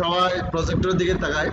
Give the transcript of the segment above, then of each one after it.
সবাই প্রজেক্টরের দিকে তাকায়।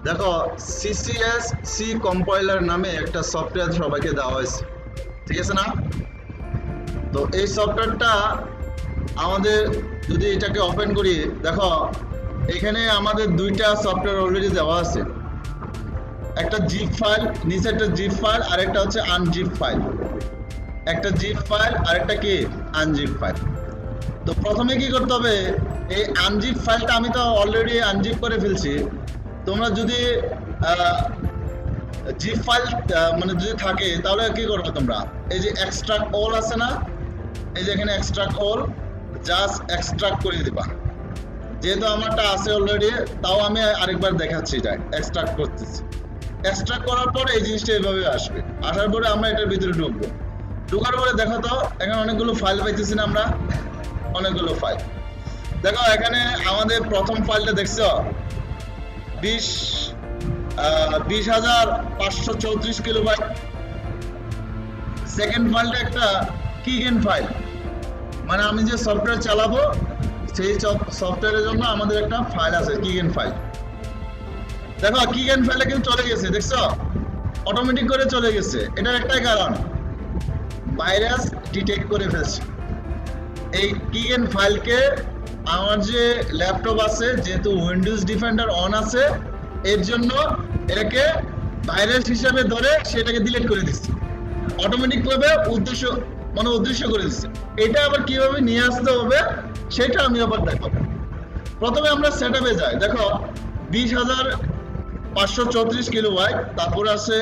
দেখো, সিসিএস সি কম্পাইলার নামে একটা সফটওয়্যার সবাইকে দেওয়া হয়েছে, ঠিক আছে না? তো এই সফটওয়্যারটা আমাদের যদি এটাকে ওপেন করি, দেখো এখানে আমাদের দুইটা সফটওয়্যার অলরেডি দেওয়া আছে। একটা জিপ ফাইল, নিচে একটা জিপ ফাইল, আর একটা হচ্ছে আনজিপ ফাইল। একটা জিপ ফাইল আর একটা কি আনজিপ ফাইল। তো প্রথমে কি করতে হবে, এই আনজিপ ফাইলটা আমি তো অলরেডি আনজিপ করে ফেলছি। তোমরা যদি জিপ ফাইল মানে যদি থাকে তাহলে কি করবে তোমরা, এই যে এক্সট্রাক্ট অল আছে না, এই যে এখানে এক্সট্রাক্ট অল, জাস্ট এক্সট্রাক্ট করে দিবা। যেহেতু আমারটা আছে অলরেডি, তাও আমি আরেকবার দেখাচ্ছি, এটা এক্সট্রাক্ট করতেছি। এক্সট্রাক্ট করার পরে এই জিনিসটা এইভাবে আসবে। আসার পরে আমরা এটার ভিতরে ঢুকবো। ঢোকার পরে দেখো তো এখানে অনেকগুলো ফাইল পাইতেছি না আমরা, অনেকগুলো ফাইল। দেখো এখানে আমাদের প্রথম ফাইলটা দেখছো 20,534 কিলোবাইট। সেকেন্ড ফাইলটা একটা কিগেন ফাইল, মানে আমি যে সফটওয়্যার চালাবো সেই সফটওয়্যারের জন্য আমাদের একটা ফাইল আছে, কিগেন ফাইল। দেখো কিগেন ফাইলে কিন্তু চলে গেছে, দেখছো অটোমেটিক করে চলে গেছে। এটার একটাই কারণ, ভাইরাস ডিটেক্ট করে ফেলছে। এই কিগেন ফাইলকে আমার যে ল্যাপটপ আছে, যেহেতু উইন্ডোজ ডিফেন্ডার অন আছে, এর জন্য এটাকে ভাইরাস হিসাবে ধরে সেটাকে ডিলিট করে দিচ্ছে অটোমেটিক ভাবে, উদ্দেশ্য করে দিচ্ছে। এটা আবার কিভাবে নিয়ে আসতে হবে সেটা আমি আবার দেখাবো। প্রথমে আমরা সেটআপে যাই। দেখো 20,534 কিলোবাইট, তারপরে আছে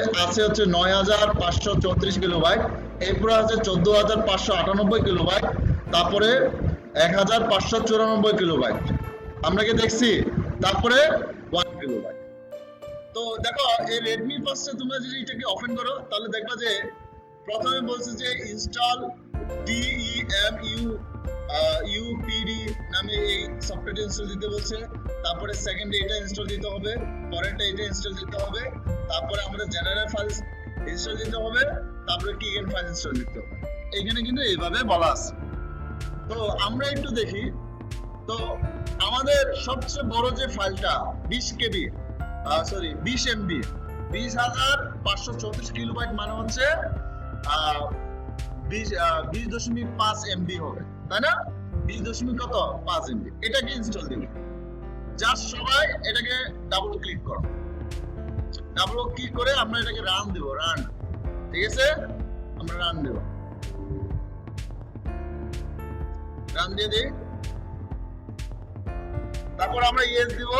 হচ্ছে 9,534 কিলোবাইট, এরপরে আছে 14,598 কিলোবাইট, তারপরে 1,594 কিলোবাইট আমরা কি দেখছি, তারপরে 1 কিলোবাইট। তো দেখো এই রেডমি ফার্স্টে তোমরা যদি এটাকে ওপেন করো তাহলে দেখবা যে প্রথমে বলছে যে ইনস্টল DEMUPD নামে এই সফটওয়্যারটা ইনস্টল দিতে বলছে। তারপরে সেকেন্ডে এটা ইনস্টল দিতে হবে, পরেরটা এটা ইনস্টল দিতে হবে, তারপরে আমাদের জেনারেল ফাইল ইনস্টল দিতে হবে, তারপরে কিগেন ফাইল ইনস্টল দিতে হবে। এখানে কিন্তু এইভাবে বলা আছে। তো আমরা একটু দেখি। তো আমাদের সবচেয়ে বড় যে ফাইলটা 20 MB, 20,534 কিলোবাইট মানে হচ্ছে 20.5 MB হবে, তাই না? 20.5 MB এটাকে ইনস্টল দিব। জাস্ট সবাই এটাকে ডাবল ক্লিক করো। ডাবল ক্লিক করে আমরা এটাকে রান দেব, রান, ঠিক আছে? আমরা রান দেব, রান দিয়ে দিই। তারপর আমরা ইয়েস দিব।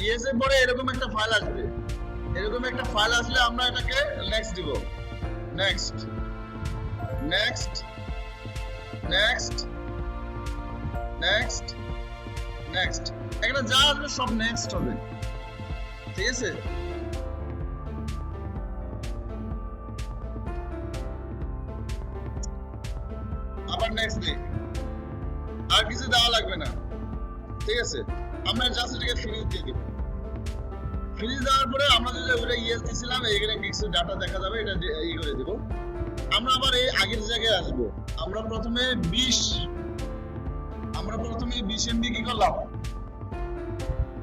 ইয়েস এর পরে এরকম একটা ফাইল আসবে। এরকম একটা ফাইল আসলে আমরা এটাকে নেক্সট দিব, next next next next next, এখানে যা আসবে সব নেক্সট হবে, ঠিক আছে? আবার নেক্সট দিই, আর কিছু দেওয়া লাগবে না, ঠিক আছে? আমরা জাস্ট এটাকে ফিনিশ দিয়ে দিব। ফিনিশ দেওয়ার পরে আমরা যদি ওটা ইয়েস দিছিলাম, এখানে কিছু ডাটা দেখা যাবে, এটা ই করে দিব। আমরা আবার এই আগের জায়গায় আসব। আমরা প্রথমে 20 MB কি করলাম,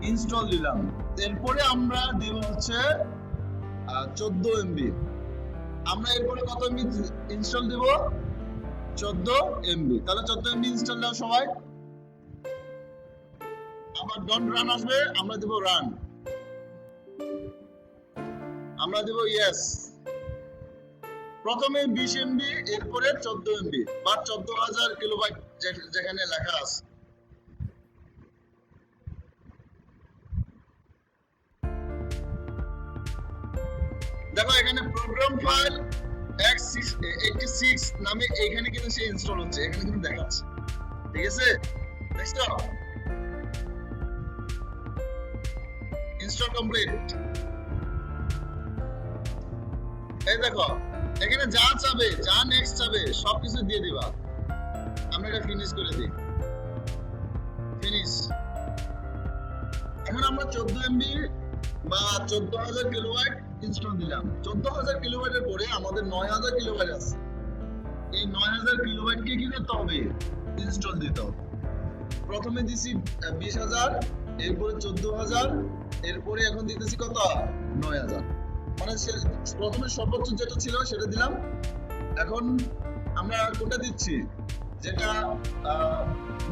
ইনস্টল দিলাম। এরপরে আমরা দিব হচ্ছে 14 MB। আমরা এরপরে কত MB ইনস্টল দিব, 14 MB। তাহলে 14 MB ইনস্টল দাও সবাই। আবার ডন রান আসবে, আমরা দিব রান, আমরা দিব ইয়েস। প্রথমে 20 MB, এরপরে 14 MB বা 14,000 কিলোবাইট যেখানে লেখা আছে। দেখো এখানে প্রোগ্রাম ফাইল x86 নামে এখানে কিন্তু সে ইনস্টল হচ্ছে, এখানে কিন্তু দেখাচ্ছে, ঠিক আছে? দেখছো ইনস্টল কমপ্লিট। এই দেখো এখানে যা চাবে, যা নেক্সট চাবে সবকিছু দিয়ে দিবা। আমরা এটা ফিনিশ করে দিই, ফিনিশ। এখন আমরা 14 MB বা 14,000 কিলোবাইট ইনস্টল দিলাম। 14,000 কিলোবাইটের পরে আমাদের 9,000 কিলোবাইট আছে। এই 9,000 কিলোবাইটকে কি করতে হবে, ইনস্টল দিতে হবে। প্রথমে দিছি 20,000, এরপরে 14,000, এরপরে এখন দিতেছি কত 9,000। মানে প্রথমে সর্বোচ্চ যেটা ছিল সেটা দিলাম, এখন আমরা কোনটা দিচ্ছি যেটা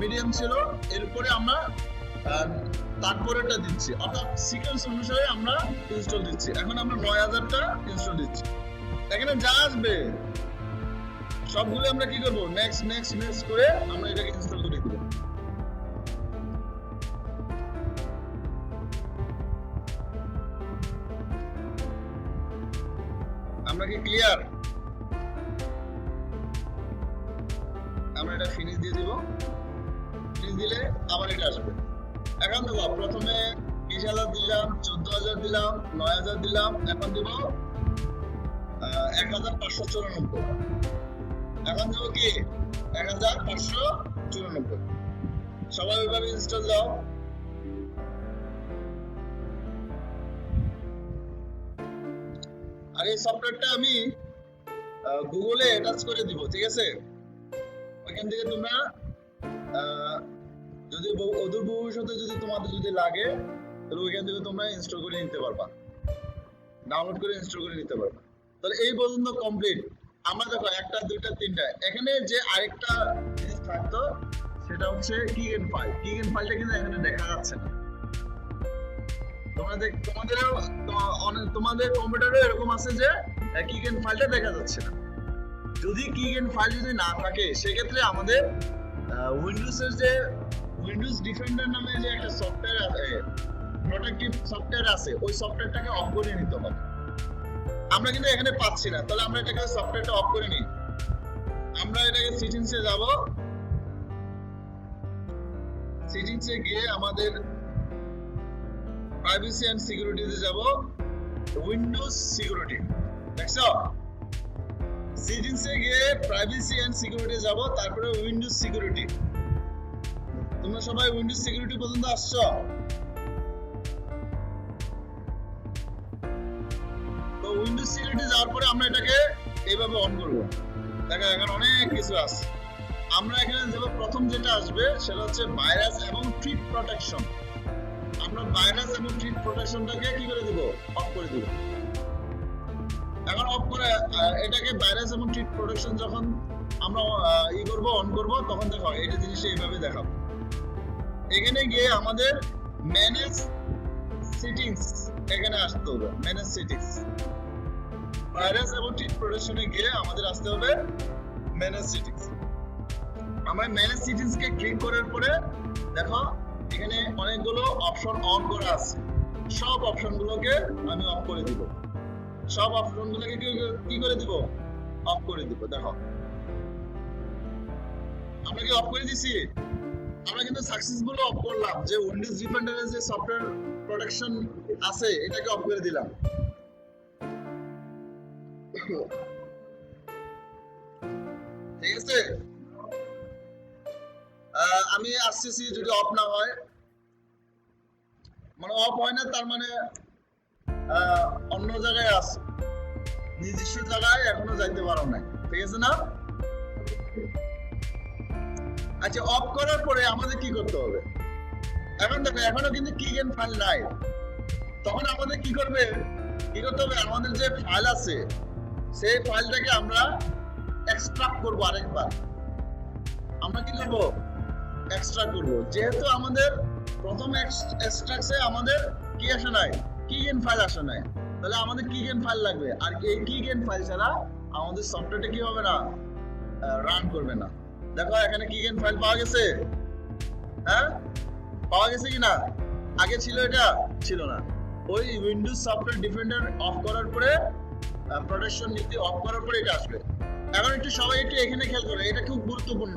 মিডিয়াম ছিল, এরপরে আমরা তারপরেটা দিচ্ছি, অর্থাৎ সিকোয়েন্স অনুসারে আমরা ইনস্টল দিচ্ছি। এখন আমরা 9,000টা ইনস্টল দিচ্ছি। এখানে যা আসবে সবগুলো আমরা কি করব, নেক্সট নেক্সট নেক্সট করে আমরা এটাকে ইনস্টল করে দিব। আমরা কি ক্লিয়ার? আমরা এটা ফিনিশ দিয়ে দিব। ফিনিশ দিলে আবার এটা আসবে। এখন দেখো প্রথমে 20,000 দিলাম, 14,000 দিলাম, 9,000 দিলাম, এখন দিব 1,594। এখন দেবো কি 1,594। সবাই ওইভাবে ইনস্টল দাও। আর এই সফটওয়্যারটা আমি গুগলে অ্যাটাচ করে দিব, ঠিক আছে? ওইখান থেকে তোমরা যদি অদূর ভবিষ্যতে যদি তোমাদের যদি লাগে তাহলে ওইখান থেকে তোমরা ইনস্টল করে নিতে পারবা, ডাউনলোড করে ইনস্টল করে নিতে পারবা। তাহলে এই পর্যন্ত কমপ্লিট। আমরা দেখো 1টা 2টা 3টা, এখানে যে আরেকটা জিনিস থাকতো সেটা হচ্ছে কিগেন ফাইল। কিগেন ফাইলটা কিন্তু এখানে দেখা যাচ্ছে না। তোমাদের কম্পিউটারে এরকম আছে যে কিগেন ফাইলটা দেখা যাচ্ছে না। যদি কিগেন ফাইল যদি না থাকে সেক্ষেত্রে আমাদের উইন্ডোজের যে উইন্ডোজ ডিফেন্ডার নামে যে একটা সফটওয়্যার আছে, প্রোটেক্টিভ সফটওয়্যার আছে, ওই সফটওয়্যারটাকে অফ করে নিতে হবে। আমরা কিন্তু এখানে পাচ্ছি না, তাহলে আমরা এটাকে সফটওয়্যারটা অফ করে নিই। আমরা এটাকে সেটিংসে যাব, সেটিংসে গিয়ে আমাদের প্রাইভেসি এন্ড সিকিউরিটিতে যাব, উইন্ডোজ সিকিউরিটি। দেখছো, সেটিংসে গিয়ে প্রাইভেসি এন্ড সিকিউরিটি যাব, তারপরে উইন্ডোজ সিকিউরিটি। তোমরা সবাই উইন্ডোজ সিকিউরিটি পর্যন্ত আসছো? তো উইন্ডোজ সিকিউরিটি যাওয়ার পরে আমরা এটাকে এইভাবে অন করব। দেখো এখন অনেক কিছু আছে। আমরা এখানে যাব, প্রথম যেটা আসবে সেটা হচ্ছে ভাইরাস এবং থ্রেট প্রোটেকশন। আমরা ভাইরাস এবং থ্রেট প্রোটেকশনটাকে কি করে দিব, অফ করে দিব। এখন অফ করে এটাকে ভাইরাস এবং থ্রেট প্রোটেকশন যখন আমরা ই করব, অন করব, তখন দেখো এটা জিনিসটা এইভাবে দেখাবো। এখানে গিয়ে আমাদের ম্যানেজ সেটিংস এখানে আসতে হবে। ম্যানেজ সেটিংস, ভাইরাস এবং থ্রেট প্রোটেকশনে গিয়ে আমাদের আসতে হবে ম্যানেজ সেটিংস। আমরা ম্যানেজ সেটিংস কে ক্লিক করার পরে দেখো এখানে অনেকগুলো অপশন অন করা আছে। সব অপশনগুলোকে আমি অফ করে দিব। সব অপশনগুলোকে কি করে দিব, অফ করে দিব। দেখো আমরা কি অফ করে দিছি? আমরা কিন্তু সাকসেসফুলি অফ করলাম, যে উইন্ডোজ ডিফেন্ডারের যে সফটওয়্যার প্রোটেকশন আছে এটাকে অফ করে দিলাম। ঠিক আছে, আমি আসতেছি, যদি অফ না হয়, মানে অফ হয় না তার মানে অন্য জায়গায় আছে, নিজস্ব জায়গায় এখনো যাইতে পারো না, ঠিক আছে না? আচ্ছা, অফ করার পরে আমাদের কি করতে হবে? এখন দেখো এখনো কিন্তু কিগেন ফাইল নাই। তখন আমাদের কি করতে হবে, আমাদের যে ফাইল আছে সেই ফাইলটাকে আমরা এক্সট্রাক্ট করব। আরেকবার আমরা কি করব, এক্সট্রাক্ট করব। যেহেতু আমাদের প্রথম এক্সট্রাক্টে আমাদের কি আসে নাই, কিগেন ফাইল আসে নাই, তাহলে আমাদের কিগেন ফাইল লাগবে। আর এই কিগেন ফাইল ছাড়া আমাদের সফটওয়্যারটা কি হবে না, রান করবে না। দেখো এখানে কিগেন ফাইল পাওয়া গেছে। হ্যাঁ, পাওয়া গেছে কিনা? আগে ছিল, এটা ছিল না। ওই উইন্ডোজ সফটওয়্যার ডিফেন্ডার অফ করার পরে, প্রোটেকশন নীতি অফ করার পরে এটা আসবে। এখন একটু সবাই একটু এখানে খেয়াল করো, এটা খুব গুরুত্বপূর্ণ।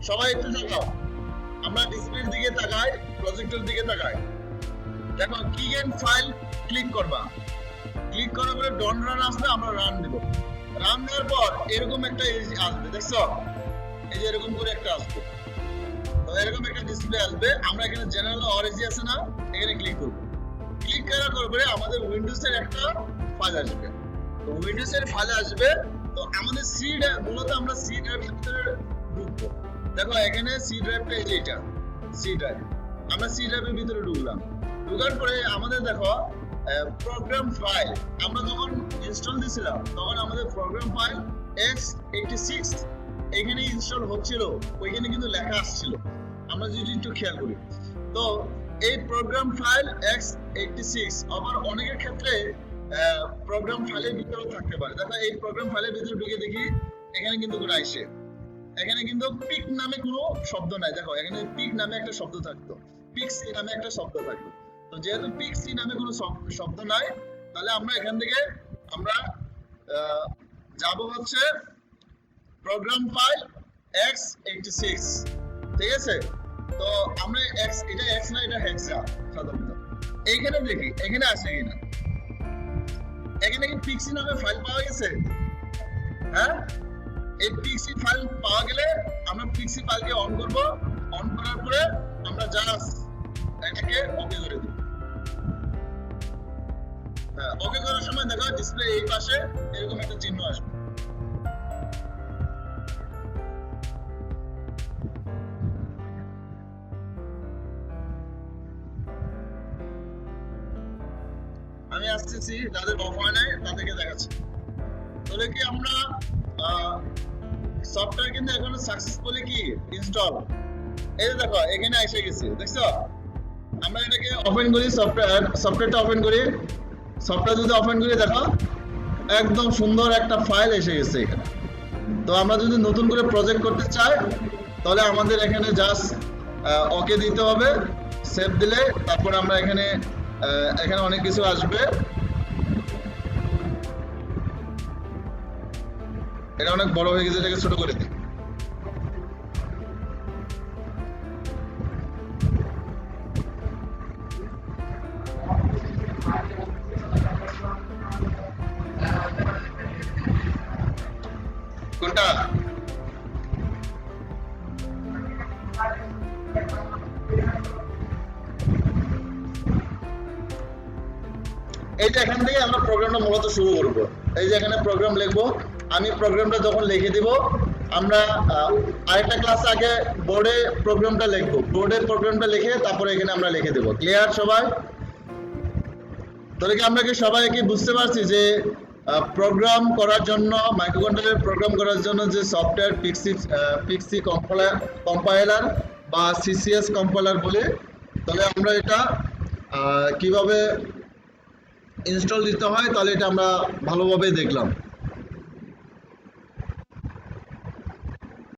সবাই একটু তাকাও, আমরা ডিসপ্লের দিকে তাকাই, প্রজেক্টের দিকে তাকাই। দেখো কিগেন ফাইল ক্লিক করবা, ক্লিক করার পরে ডন রান আসবে, আমরা রান দেব। রান দেওয়ার পর এরকম একটা আসবে, দেখছো? এই যে এরকম করে একটা আসবে, তো এরকম একটা ডিসপ্লে আসবে। আমরা এখানে জেনারেল অরিজি আছে না, এখানে ক্লিক করব। ক্লিক করার পরে আমাদের উইন্ডোজের একটা ফাইল আসবে। তো উইন্ডোজের ফাইল আসবে, তো আমাদের সি ড্রাইভ, মূলত আমরা সি ড্রাইভের ভিতরে ঢুকবো। দেখো এখানে সি ড্রাইভটা এই যে এটা সি ড্রাইভ। আমরা সি ড্রাইভের ভিতরে ঢুকলাম, ঢুকার পরে আমাদের দেখো প্রোগ্রাম ফাইল আমরা যখন ইনস্টল দিয়েছিলাম তখন আমাদের প্রোগ্রাম ফাইল x86 এখানে ইনস্টল হচ্ছিল, ওইখানে কিন্তু লেখা আসছিল, আমরা যদি একটু খেয়াল করি। তো এই প্রোগ্রাম ফাইল x86 আবার অনেকের ক্ষেত্রে প্রোগ্রাম ফাইলের ভিতরে থাকতে পারে। দেখো এই প্রোগ্রাম ফাইলের ভিতরে ঢুকে দেখি এখানে কিন্তু কোনো আইসে, এখানে কিন্তু পিক নামে কোনো শব্দ নাই। দেখো এখানে পিক নামে একটা শব্দ থাকতো, পিক সি নামে একটা শব্দ থাকতো। তো যেহেতু পিক সি নামে কোনো শব্দ নাই, তাহলে আমরা এখান থেকে আমরা যাব হচ্ছে প্রোগ্রাম ফাইল x86, ঠিক আছে? তো আমরা এটা x না, এটা হেক্সা সাধারণত। এইখানে দেখি এখানে আছে কিনা, এখানে কি পিক্সি নামে ফাইল পাওয়া গেছে? হ্যাঁ, এই পিক্সি ফাইল পাওয়া গেলে আমরা পিক্সি ফাইলকে অন করব, অন করার পরে আমরা জাস্ট এটাকে ওকে করে দেব। হ্যাঁ, ওকে করার সময় দেখো ডিসপ্লে এই পাশে এরকম একটা চিহ্ন আসবে। আমি আসতেছি, যাদের অফ হয় নাই তাদেরকে দেখাচ্ছি। তাহলে কি আমরা সফটওয়্যার কিন্তু এখন সাকসেসফুলি কি ইনস্টল, এই দেখো এখানে এসে গেছে, দেখছো? আমরা এটাকে ওপেন করি, সফটওয়্যারটা ওপেন করি, সফটওয়্যার যদি ওপেন করি দেখো একদম সুন্দর একটা ফাইল এসে গেছে এখানে। তো আমরা যদি নতুন করে প্রজেক্ট করতে চাই তাহলে আমাদের এখানে জাস্ট ওকে দিতে হবে, সেভ দিলে তারপর আমরা এখানে অনেক কিছু আসবে। এটা অনেক বড় হয়ে গেছে, এটাকে ছোট করে দিই। কোনটা? এই যে এখান থেকে আমরা প্রোগ্রামটা মূলত শুরু করব। এই যে এখানে প্রোগ্রাম লিখবো, আমি প্রোগ্রামটা যখন লিখে দিব, আমরা আরেকটা ক্লাস আগে বোর্ডে প্রোগ্রামটা লিখবো, বোর্ডের প্রোগ্রামটা লিখে তারপরে এখানে আমরা লিখে দেব। ক্লিয়ার সবাই? তাহলে কি আমরা কি সবাই কি বুঝতে পারছি যে প্রোগ্রাম করার জন্য, মাইক্রোকন্ট্রোলার প্রোগ্রাম করার জন্য যে সফটওয়্যার পিক্সি কম্পাইলার বা সিসিএস কম্পাইলার বলে, তাহলে আমরা এটা কিভাবে ইনস্টল দিতে হয় তাহলে এটা আমরা ভালোভাবে দেখলাম।